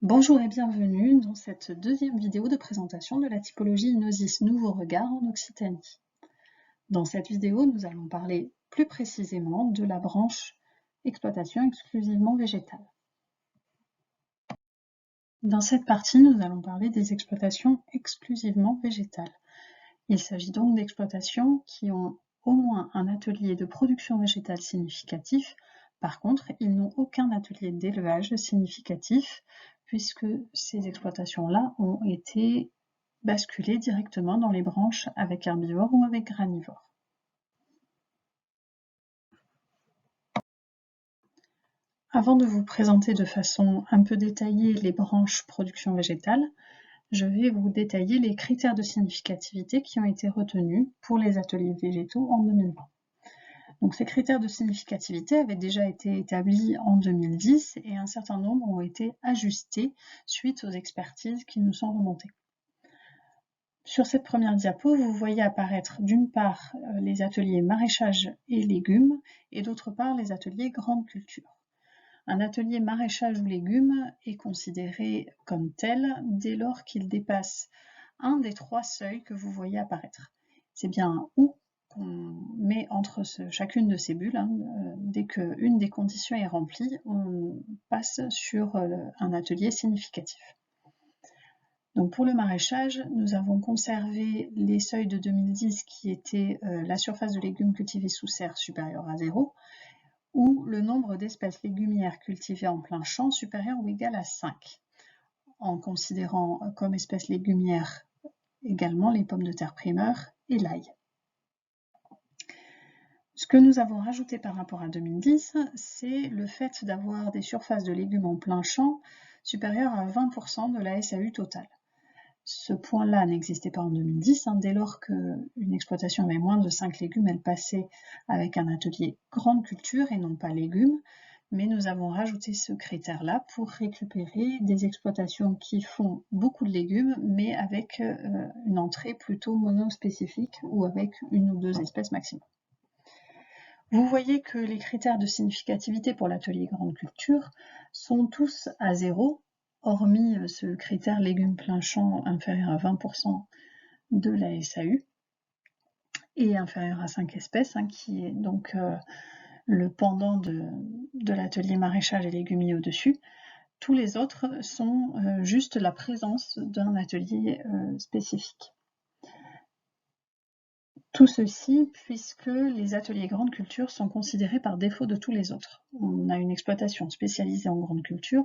Bonjour et bienvenue dans cette deuxième vidéo de présentation de la typologie Inosis Nouveau Regard en Occitanie. Dans cette vidéo, nous allons parler plus précisément de la branche exploitation exclusivement végétale. Dans cette partie, nous allons parler des exploitations exclusivement végétales. Il s'agit donc d'exploitations qui ont au moins un atelier de production végétale significatif. Par contre, ils n'ont aucun atelier d'élevage significatif puisque ces exploitations-là ont été basculées directement dans les branches avec herbivores ou avec granivores. Avant de vous présenter de façon un peu détaillée les branches production végétale, je vais vous détailler les critères de significativité qui ont été retenus pour les ateliers végétaux en 2020. Donc, ces critères de significativité avaient déjà été établis en 2010 et un certain nombre ont été ajustés suite aux expertises qui nous sont remontées. Sur cette première diapo, vous voyez apparaître d'une part les ateliers maraîchage et légumes et d'autre part les ateliers grande culture. Un atelier maraîchage ou légumes est considéré comme tel dès lors qu'il dépasse un des trois seuils que vous voyez apparaître. C'est bien un « ou » qu'on met entre chacune de ces bulles. Dès qu'une des conditions est remplie, on passe sur un atelier significatif. Donc pour le maraîchage, nous avons conservé les seuils de 2010 qui étaient la surface de légumes cultivés sous serre supérieure à 0 ou le nombre d'espèces légumières cultivées en plein champ supérieur ou égal à 5, en considérant comme espèces légumières également les pommes de terre primeurs et l'ail. Ce que nous avons rajouté par rapport à 2010, c'est le fait d'avoir des surfaces de légumes en plein champ supérieures à 20% de la SAU totale. Ce point-là n'existait pas en 2010, dès lors qu'une exploitation avait moins de 5 légumes, elle passait avec un atelier grande culture et non pas légumes, mais nous avons rajouté ce critère-là pour récupérer des exploitations qui font beaucoup de légumes, mais avec une entrée plutôt monospécifique ou avec une ou deux espèces maximum. Vous voyez que les critères de significativité pour l'atelier grande culture sont tous à 0, hormis ce critère légumes plein champ inférieur à 20% de la SAU et inférieur à 5 espèces, qui est donc le pendant de l'atelier maraîchage et légumier au-dessus. Tous les autres sont juste la présence d'un atelier spécifique. Tout ceci puisque les ateliers grande culture sont considérés par défaut de tous les autres. On a une exploitation spécialisée en grande culture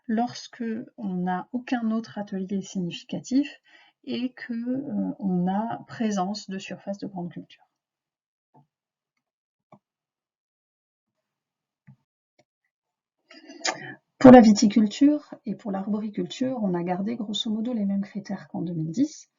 lorsque on n'a aucun autre atelier significatif et qu'on a présence de surface de grande culture. Pour la viticulture et pour l'arboriculture, on a gardé grosso modo les mêmes critères qu'en 2010.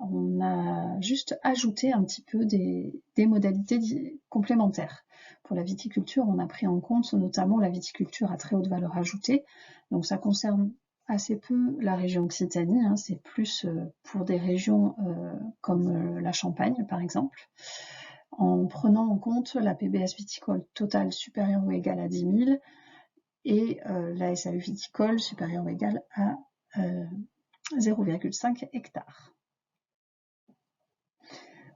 On a juste ajouté un petit peu des modalités complémentaires. Pour la viticulture, on a pris en compte notamment la viticulture à très haute valeur ajoutée. Donc ça concerne assez peu la région Occitanie, c'est plus pour des régions comme la Champagne par exemple, en prenant en compte la PBS viticole totale supérieure ou égale à 10 000 et la SAU viticole supérieure ou égale à 0,5 hectares.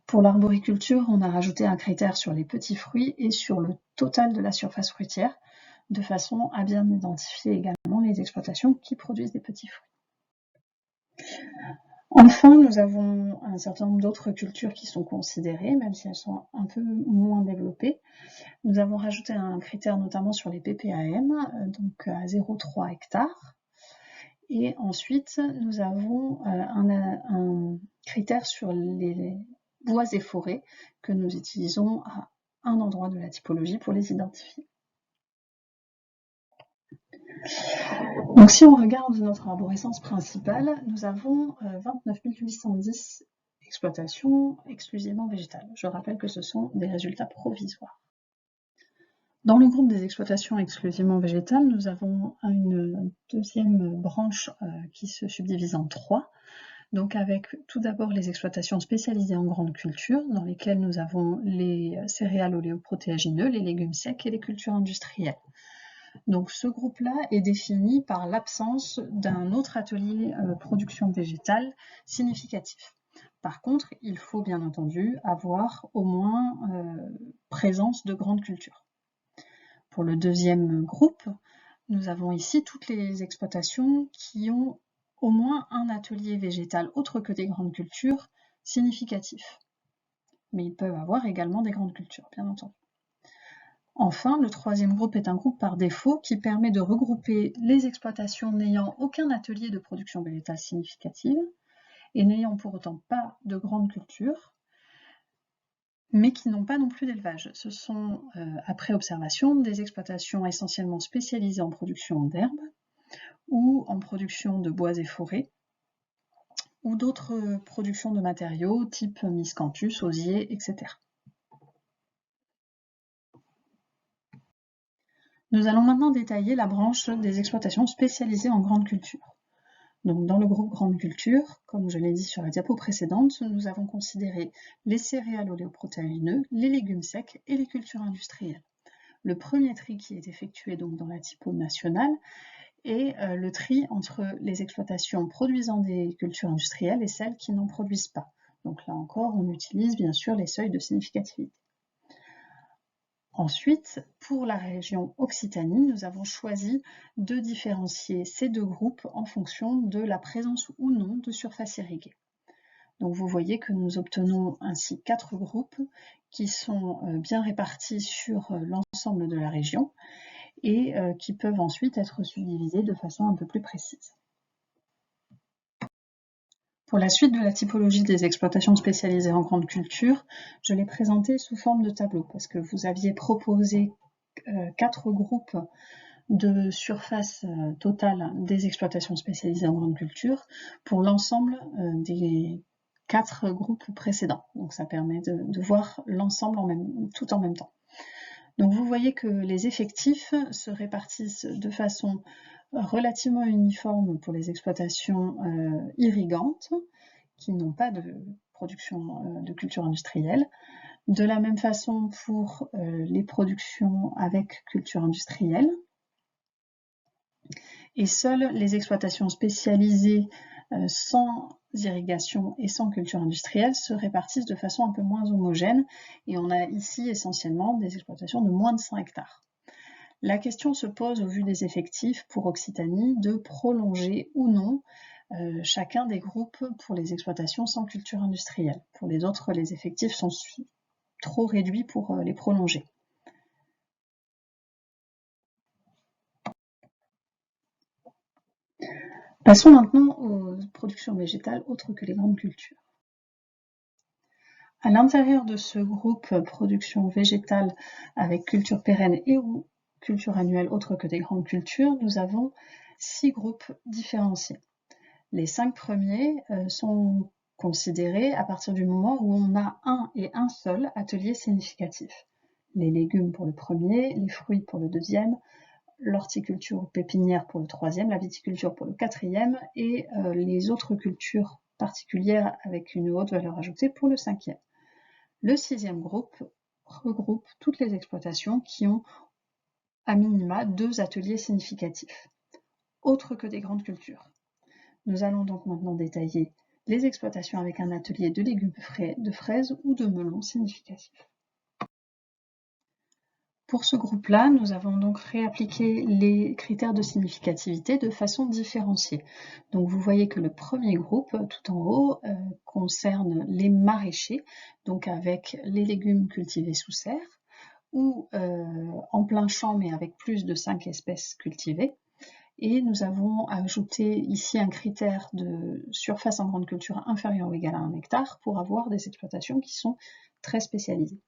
Pour l'arboriculture, on a rajouté un critère sur les petits fruits et sur le total de la surface fruitière, de façon à bien identifier également les exploitations qui produisent des petits fruits. Enfin, nous avons un certain nombre d'autres cultures qui sont considérées, même si elles sont un peu moins développées. Nous avons rajouté un critère notamment sur les PPAM, donc à 0,3 hectares. Et ensuite, nous avons un critère sur les bois et forêts que nous utilisons à un endroit de la typologie pour les identifier. Donc si on regarde notre arborescence principale, nous avons 29 810 exploitations exclusivement végétales. Je rappelle que ce sont des résultats provisoires. Dans le groupe des exploitations exclusivement végétales, nous avons une deuxième branche qui se subdivise en 3. Donc avec tout d'abord les exploitations spécialisées en grande culture, dans lesquelles nous avons les céréales oléoprotéagineux, les légumes secs et les cultures industrielles. Donc ce groupe-là est défini par l'absence d'un autre atelier production végétale significatif. Par contre, il faut bien entendu avoir au moins présence de grandes cultures. Pour le deuxième groupe, nous avons ici toutes les exploitations qui ont au moins un atelier végétal autre que des grandes cultures significatif. Mais ils peuvent avoir également des grandes cultures, bien entendu. Enfin, le troisième groupe est un groupe par défaut qui permet de regrouper les exploitations n'ayant aucun atelier de production végétale significative et n'ayant pour autant pas de grandes cultures, mais qui n'ont pas non plus d'élevage. Ce sont, après observation, des exploitations essentiellement spécialisées en production d'herbes ou en production de bois et forêts, ou d'autres productions de matériaux type miscanthus, osier, etc. Nous allons maintenant détailler la branche des exploitations spécialisées en grandes cultures. Donc, dans le groupe grandes cultures, comme je l'ai dit sur la diapo précédente, nous avons considéré les céréales oléoprotéagineux, les légumes secs et les cultures industrielles. Le premier tri qui est effectué donc dans la typo nationale est le tri entre les exploitations produisant des cultures industrielles et celles qui n'en produisent pas. Donc là encore, on utilise bien sûr les seuils de significativité. Ensuite, pour la région Occitanie, nous avons choisi de différencier ces deux groupes en fonction de la présence ou non de surface irriguée. Donc vous voyez que nous obtenons ainsi 4 groupes qui sont bien répartis sur l'ensemble de la région et qui peuvent ensuite être subdivisés de façon un peu plus précise. Pour la suite de la typologie des exploitations spécialisées en grandes cultures, je l'ai présentée sous forme de tableau parce que vous aviez proposé 4 groupes de surface totale des exploitations spécialisées en grandes cultures pour l'ensemble des 4 groupes précédents. Donc ça permet de voir l'ensemble tout en même temps. Donc vous voyez que les effectifs se répartissent de façon relativement uniforme pour les exploitations irrigantes qui n'ont pas de production de culture industrielle. De la même façon pour les productions avec culture industrielle. Et seules les exploitations spécialisées sans irrigation et sans culture industrielle se répartissent de façon un peu moins homogène et on a ici essentiellement des exploitations de moins de 100 hectares. La question se pose au vu des effectifs pour Occitanie de prolonger ou non chacun des groupes pour les exploitations sans culture industrielle. Pour les autres, les effectifs sont trop réduits pour les prolonger. Passons maintenant aux productions végétales autres que les grandes cultures. À l'intérieur de ce groupe production végétale avec culture pérenne et ou culture annuelle autres que des grandes cultures, nous avons 6 groupes différenciés. Les 5 premiers sont considérés à partir du moment où on a un et un seul atelier significatif. Les légumes pour le premier, les fruits pour le deuxième, l'horticulture pépinière pour le troisième, la viticulture pour le quatrième et les autres cultures particulières avec une haute valeur ajoutée pour le cinquième. Le sixième groupe regroupe toutes les exploitations qui ont à minima 2 ateliers significatifs, autres que des grandes cultures. Nous allons donc maintenant détailler les exploitations avec un atelier de légumes frais, de fraises ou de melons significatifs. Pour ce groupe-là, nous avons donc réappliqué les critères de significativité de façon différenciée. Donc vous voyez que le premier groupe, tout en haut, concerne les maraîchers, donc avec les légumes cultivés sous serre, ou en plein champ mais avec plus de 5 espèces cultivées. Et nous avons ajouté ici un critère de surface en grande culture inférieure ou égale à 1 hectare pour avoir des exploitations qui sont très spécialisées.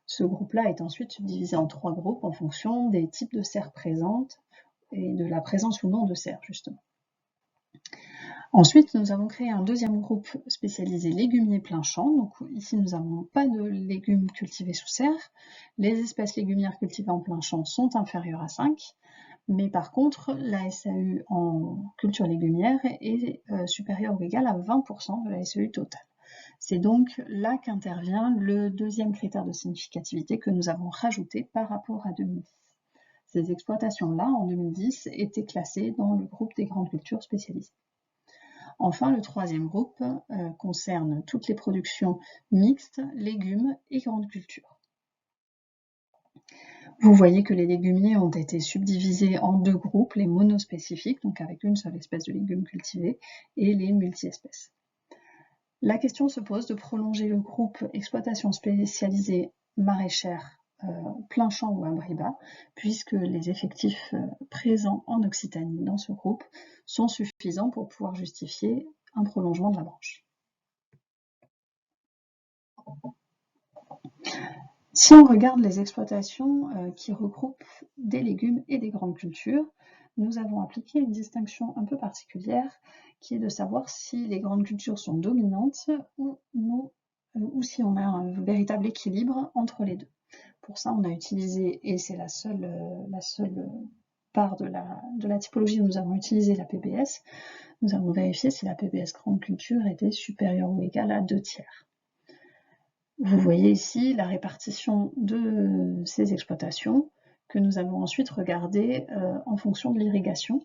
Ce groupe-là est ensuite subdivisé en 3 groupes en fonction des types de serres présentes et de la présence ou non de serres, justement. Ensuite, nous avons créé un deuxième groupe spécialisé légumiers plein champ. Donc ici, nous n'avons pas de légumes cultivés sous serre. Les espèces légumières cultivées en plein champ sont inférieures à 5. Mais par contre, la SAU en culture légumière est supérieure ou égale à 20% de la SAU totale. C'est donc là qu'intervient le deuxième critère de significativité que nous avons rajouté par rapport à 2010. Ces exploitations-là, en 2010, étaient classées dans le groupe des grandes cultures spécialisées. Enfin, le troisième groupe concerne toutes les productions mixtes, légumes et grandes cultures. Vous voyez que les légumiers ont été subdivisés en deux groupes, les monospécifiques, donc avec une seule espèce de légumes cultivés, et les multi-espèces. La question se pose de prolonger le groupe exploitation spécialisée maraîchère plein champ ou abri bas, puisque les effectifs présents en Occitanie dans ce groupe sont suffisants pour pouvoir justifier un prolongement de la branche. Si on regarde les exploitations qui regroupent des légumes et des grandes cultures, nous avons appliqué une distinction un peu particulière qui est de savoir si les grandes cultures sont dominantes ou non, ou si on a un véritable équilibre entre les deux. Pour ça, on a utilisé, et c'est la seule part de la typologie où nous avons utilisé la PBS, nous avons vérifié si la PBS grande culture était supérieure ou égale à 2/3. Vous voyez ici la répartition de ces exploitations que nous avons ensuite regardées en fonction de l'irrigation.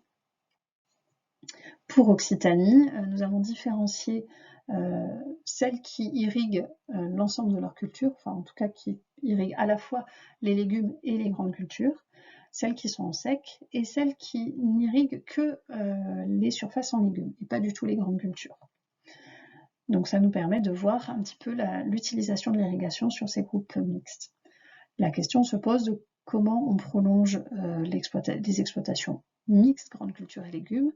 Pour Occitanie, nous avons différencié celles qui irriguent l'ensemble de leur culture, enfin en tout cas qui irriguent à la fois les légumes et les grandes cultures, celles qui sont en sec et celles qui n'irriguent que les surfaces en légumes et pas du tout les grandes cultures. Donc ça nous permet de voir un petit peu l'utilisation de l'irrigation sur ces groupes mixtes. La question se pose de comment on prolonge les exploitations mixtes, grandes cultures et légumes.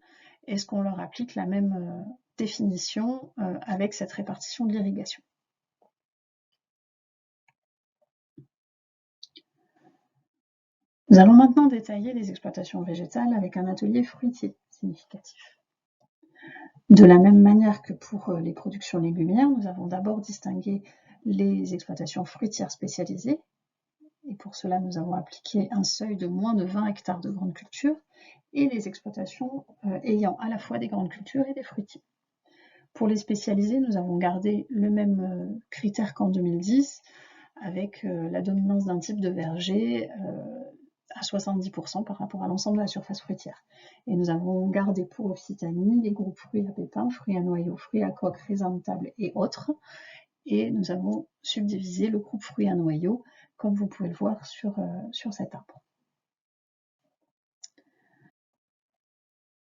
Est-ce qu'on leur applique la même définition avec cette répartition de l'irrigation? Nous allons maintenant détailler les exploitations végétales avec un atelier fruitier significatif. De la même manière que pour les productions légumières, nous avons d'abord distingué les exploitations fruitières spécialisées, et pour cela nous avons appliqué un seuil de moins de 20 hectares de grandes cultures, et les exploitations ayant à la fois des grandes cultures et des fruitiers. Pour les spécialisées, nous avons gardé le même critère qu'en 2010, avec la dominance d'un type de verger à 70% par rapport à l'ensemble de la surface fruitière. Et nous avons gardé pour Occitanie les groupes fruits à pépins, fruits à noyaux, fruits à coque, raisins de table et autres. Et nous avons subdivisé le groupe fruits à noyaux, comme vous pouvez le voir sur cet arbre.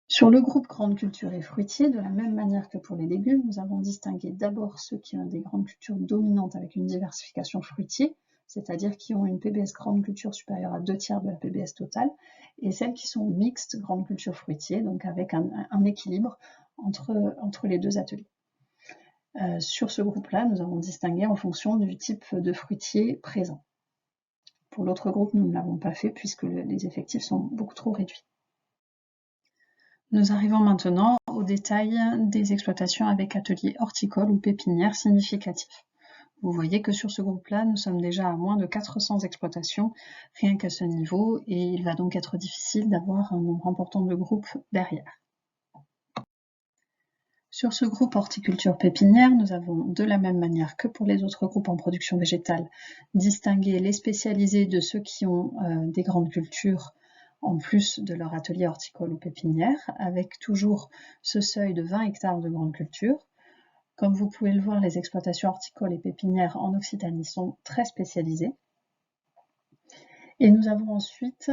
Sur le groupe grandes cultures et fruitiers, de la même manière que pour les légumes, nous avons distingué d'abord ceux qui ont des grandes cultures dominantes avec une diversification fruitier, c'est-à-dire qui ont une PBS grande culture supérieure à 2/3 de la PBS totale, et celles qui sont mixtes grandes cultures fruitiers, donc avec un équilibre entre les deux ateliers. Sur ce groupe-là, nous avons distingué en fonction du type de fruitier présent. Pour l'autre groupe, nous ne l'avons pas fait puisque les effectifs sont beaucoup trop réduits. Nous arrivons maintenant au détail des exploitations avec atelier horticole ou pépinière significatif. Vous voyez que sur ce groupe-là, nous sommes déjà à moins de 400 exploitations, rien qu'à ce niveau, et il va donc être difficile d'avoir un nombre important de groupes derrière. Sur ce groupe horticulture pépinière, nous avons, de la même manière que pour les autres groupes en production végétale, distingué les spécialisés de ceux qui ont des grandes cultures en plus de leur atelier horticole ou pépinière, avec toujours ce seuil de 20 hectares de grandes cultures. Comme vous pouvez le voir, les exploitations horticoles et pépinières en Occitanie sont très spécialisées. Et nous avons ensuite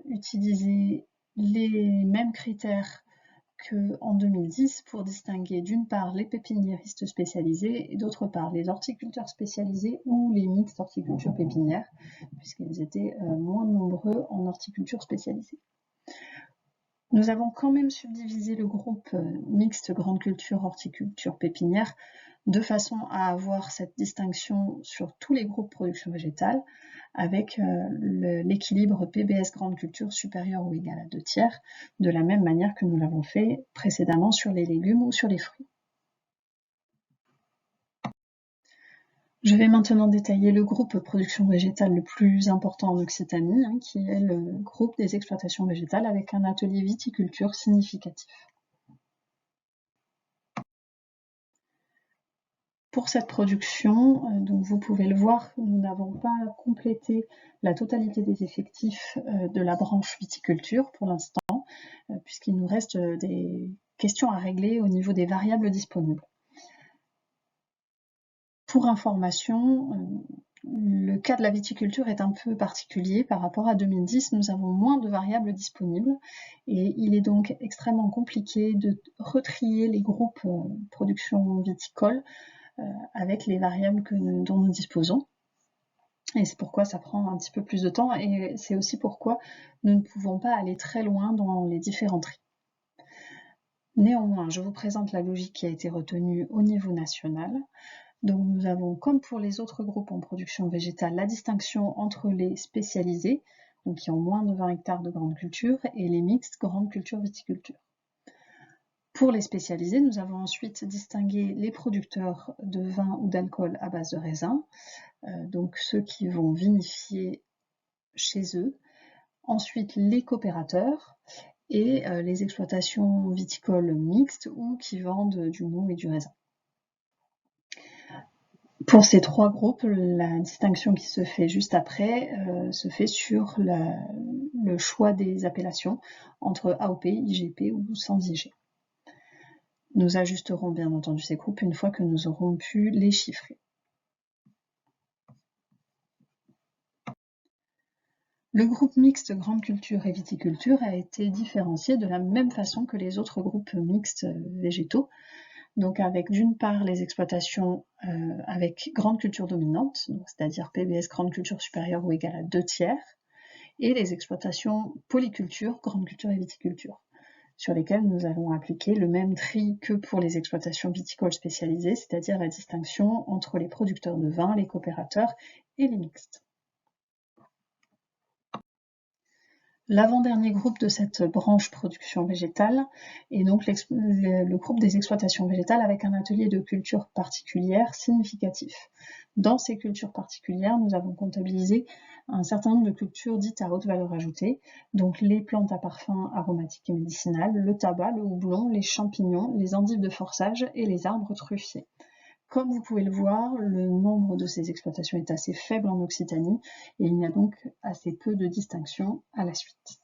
utilisé les mêmes critères qu'en 2010 pour distinguer d'une part les pépiniéristes spécialisés et d'autre part les horticulteurs spécialisés ou les mixtes horticulture pépinière, puisqu'ils étaient moins nombreux en horticulture spécialisée. Nous avons quand même subdivisé le groupe mixte grande culture horticulture pépinière de façon à avoir cette distinction sur tous les groupes production végétale avec l'équilibre PBS grande culture supérieur ou égal à 2/3, de la même manière que nous l'avons fait précédemment sur les légumes ou sur les fruits. Je vais maintenant détailler le groupe production végétale le plus important en Occitanie, qui est le groupe des exploitations végétales avec un atelier viticulture significatif. Pour cette production, donc vous pouvez le voir, nous n'avons pas complété la totalité des effectifs de la branche viticulture pour l'instant, puisqu'il nous reste des questions à régler au niveau des variables disponibles. Pour information, le cas de la viticulture est un peu particulier par rapport à 2010, nous avons moins de variables disponibles et il est donc extrêmement compliqué de retrier les groupes production viticole avec les variables dont nous disposons. Et c'est pourquoi ça prend un petit peu plus de temps et c'est aussi pourquoi nous ne pouvons pas aller très loin dans les différents tris. Néanmoins, je vous présente la logique qui a été retenue au niveau national. Donc nous avons, comme pour les autres groupes en production végétale, la distinction entre les spécialisés, donc qui ont moins de 20 hectares de grande culture, et les mixtes grande culture viticulture. Pour les spécialisés, nous avons ensuite distingué les producteurs de vin ou d'alcool à base de raisin, donc ceux qui vont vinifier chez eux, ensuite les coopérateurs et les exploitations viticoles mixtes ou qui vendent du mou et du raisin. Pour ces trois groupes, la distinction qui se fait juste après se fait sur le choix des appellations entre AOP, IGP ou sans IG. Nous ajusterons bien entendu ces groupes une fois que nous aurons pu les chiffrer. Le groupe mixte grande culture et viticulture a été différencié de la même façon que les autres groupes mixtes végétaux, donc avec d'une part les exploitations avec grande culture dominante, c'est-à-dire PBS grande culture supérieure ou égale à 2/3, et les exploitations polyculture, grande culture et viticulture, sur lesquelles nous allons appliquer le même tri que pour les exploitations viticoles spécialisées, c'est-à-dire la distinction entre les producteurs de vin, les coopérateurs et les mixtes. L'avant-dernier groupe de cette branche production végétale est donc le groupe des exploitations végétales avec un atelier de culture particulière significatif. Dans ces cultures particulières, nous avons comptabilisé un certain nombre de cultures dites à haute valeur ajoutée, donc les plantes à parfum aromatiques et médicinales, le tabac, le houblon, les champignons, les endives de forçage et les arbres truffiers. Comme vous pouvez le voir, le nombre de ces exploitations est assez faible en Occitanie et il y a donc assez peu de distinctions à la suite.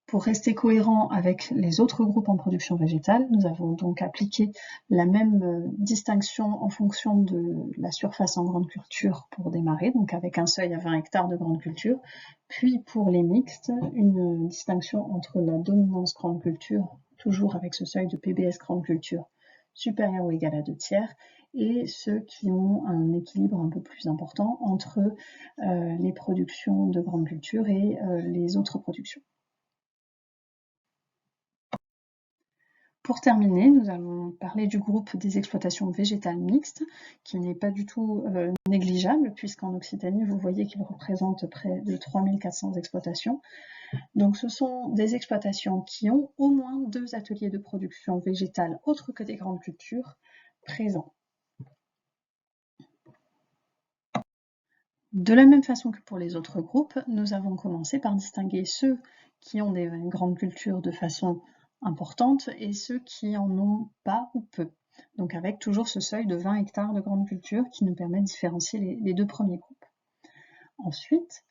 Pour rester cohérent avec les autres groupes en production végétale, nous avons donc appliqué la même distinction en fonction de la surface en grande culture pour démarrer, donc avec un seuil à 20 hectares de grande culture, puis pour les mixtes, une distinction entre la dominance grande culture, toujours avec ce seuil de PBS grande culture, supérieur ou égal à 2/3, et ceux qui ont un équilibre un peu plus important entre les productions de grande culture et les autres productions. Pour terminer, nous allons parler du groupe des exploitations végétales mixtes, qui n'est pas du tout négligeable, puisqu'en Occitanie, vous voyez qu'il représente près de 3400 exploitations. Donc ce sont des exploitations qui ont au moins 2 ateliers de production végétale autres que des grandes cultures présents. De la même façon que pour les autres groupes, nous avons commencé par distinguer ceux qui ont des grandes cultures de façon importante et ceux qui en ont pas ou peu. Donc avec toujours ce seuil de 20 hectares de grande culture qui nous permet de différencier les deux premiers groupes. Ensuite,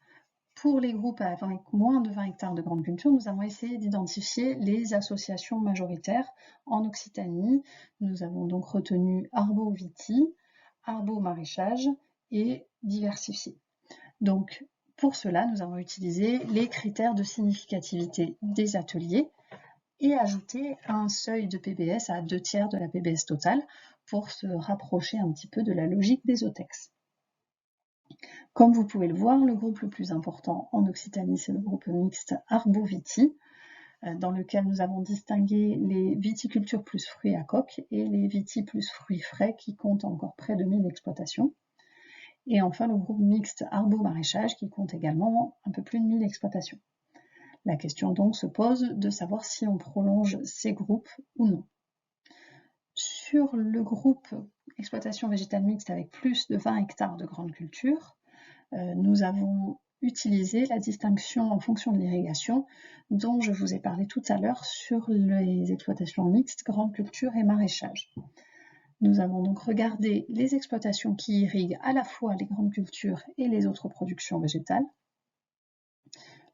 pour les groupes avec moins de 20 hectares de grande culture, nous avons essayé d'identifier les associations majoritaires en Occitanie. Nous avons donc retenu Arbo-Viti, Arbo-Maraîchage et diversifié. Donc pour cela, nous avons utilisé les critères de significativité des ateliers et ajouté un seuil de PBS à 2/3 de la PBS totale pour se rapprocher un petit peu de la logique des OTEX. Comme vous pouvez le voir, le groupe le plus important en Occitanie, c'est le groupe mixte Arbo-Viti, dans lequel nous avons distingué les viticultures plus fruits à coque et les vitis plus fruits frais qui comptent encore près de 1000 exploitations. Et enfin le groupe mixte Arbo-Maraîchage qui compte également un peu plus de 1000 exploitations. La question donc se pose de savoir si on prolonge ces groupes ou non. Sur le groupe exploitation végétale mixte avec plus de 20 hectares de grande culture, nous avons utilisé la distinction en fonction de l'irrigation dont je vous ai parlé tout à l'heure sur les exploitations mixtes, grande culture et maraîchage. Nous avons donc regardé les exploitations qui irriguent à la fois les grandes cultures et les autres productions végétales,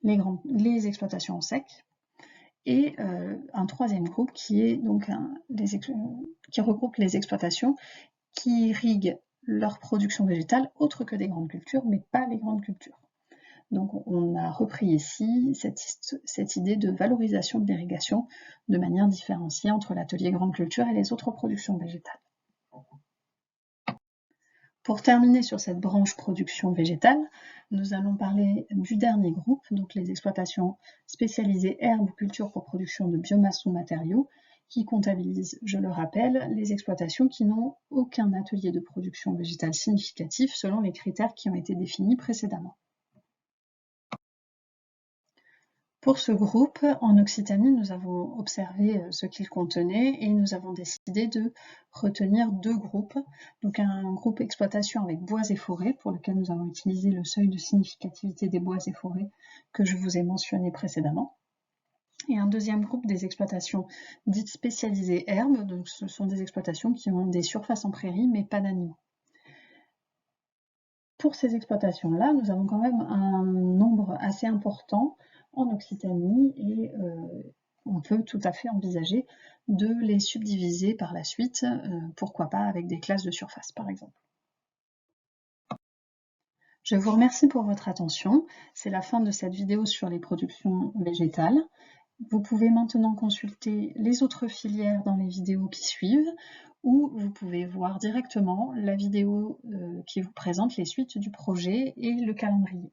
les exploitations en sec, et un troisième groupe qui est donc qui regroupe les exploitations qui irriguent leur production végétale autre que des grandes cultures, mais pas les grandes cultures. Donc on a repris ici cette idée de valorisation de l'irrigation de manière différenciée entre l'atelier grande culture et les autres productions végétales. Pour terminer sur cette branche production végétale, nous allons parler du dernier groupe, donc les exploitations spécialisées herbes ou cultures pour production de biomasse ou matériaux, qui comptabilisent, je le rappelle, les exploitations qui n'ont aucun atelier de production végétale significatif selon les critères qui ont été définis précédemment. Pour ce groupe, en Occitanie, nous avons observé ce qu'il contenait et nous avons décidé de retenir deux groupes. Donc un groupe exploitation avec bois et forêts, pour lequel nous avons utilisé le seuil de significativité des bois et forêts que je vous ai mentionné précédemment. Et un deuxième groupe des exploitations dites spécialisées herbes, donc ce sont des exploitations qui ont des surfaces en prairie mais pas d'animaux. Pour ces exploitations-là, nous avons quand même un nombre assez important en Occitanie et on peut tout à fait envisager de les subdiviser par la suite, pourquoi pas avec des classes de surface par exemple. Je vous remercie pour votre attention, c'est la fin de cette vidéo sur les productions végétales. Vous pouvez maintenant consulter les autres filières dans les vidéos qui suivent ou vous pouvez voir directement la vidéo qui vous présente les suites du projet et le calendrier.